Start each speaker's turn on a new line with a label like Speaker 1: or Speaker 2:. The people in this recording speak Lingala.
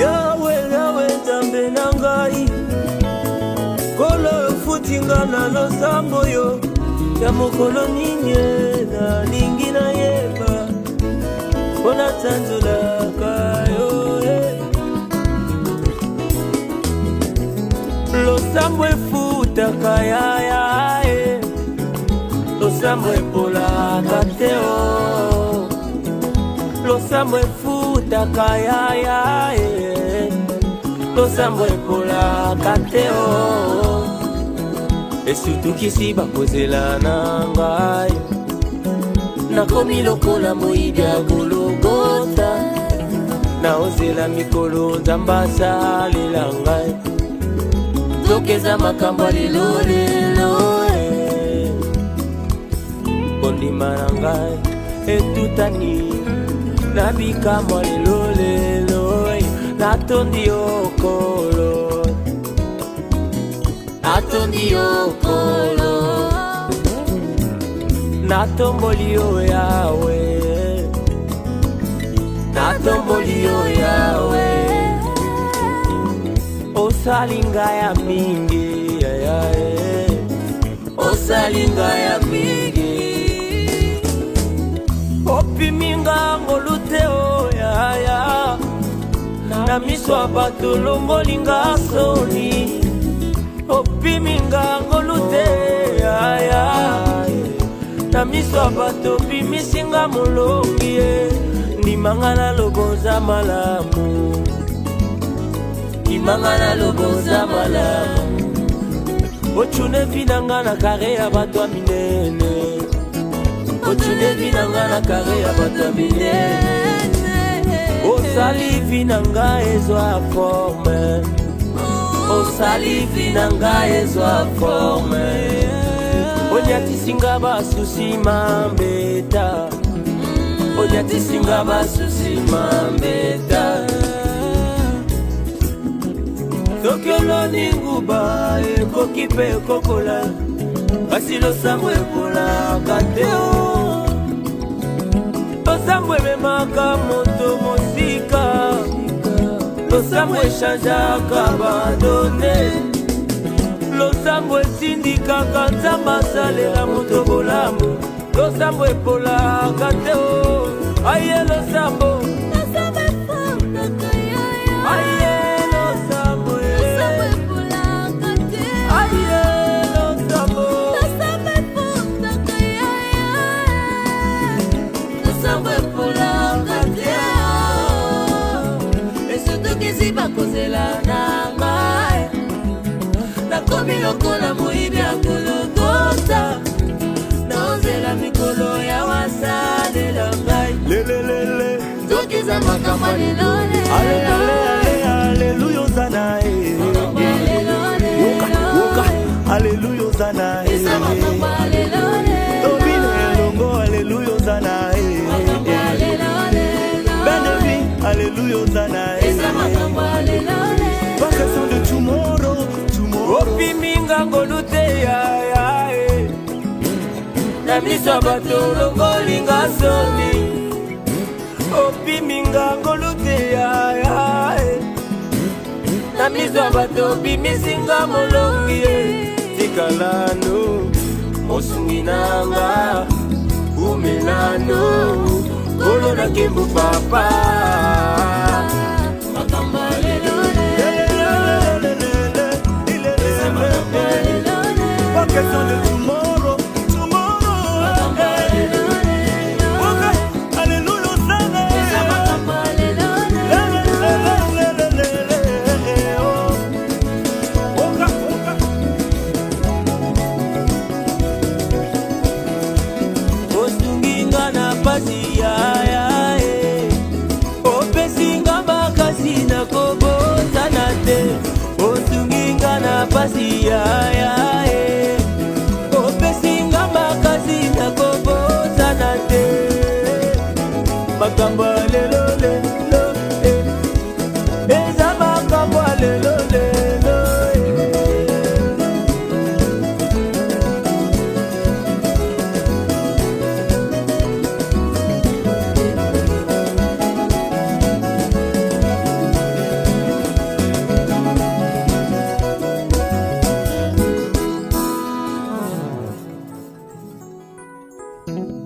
Speaker 1: Yawe Nzambe na ngai, kolo futinga na losambo yo ya mokolo nini nalingi nayeba mpona tanzolaka yo losambo efutaka yaya losambo epolaka te o losambo efutaka yaya losambo epolaka te o esutukisi bakozela na ngai nakomi lokola moyibi ya Golgota naozela mikolo Nzambe asalela ngai zokeza makambo lelo kondima na ngai etutani na bikamwa lelo natondi okolo natomboli yo Yawe natomboli yo Yawe osalinga ya mingi osalinga ya mingi opiminga ngolute o yaya na miso ya bato longolinga soni opiminga ngolute yaya na miso ya bato bimisinga molongi ndimanga na loboza malamu ndimanga na loboza malamu ochune vinanga na kare ya bato ya minene ochune vinanga na kare ya bato ya minene osali vinanga ezwa forme osali vinanga ezwa forme onyatisinga basusi mambeta onyatisinga basusi mambeta soki oloni nguba ekoki mpe ekokola kasi losambo ekolaka te o losambo ememaka moto mosika losambo echangeaka badone losambo esindikaka Nzambe asalela moto bolamu losambo epolaka te o aye losambo bakozela na ngai nakomi lokola moyibi ya Golgota naozela mikolo ya wasalela ngai lelelele zokeza makambo aleluya ozana aleluya ozana tobina elongo aleluya ozana benevi aleluya ozana vacation de tomorrow opiminga ngolute yaya na miso ya bato longolinga soni opiminga ngolute yaya na miso ya bato bimisinga molongi tikalano mosungi nanga umelano kolo na kembo papa question de tomorrow, okay, hallelujah, osunginga na pasi ya opesi Thank you.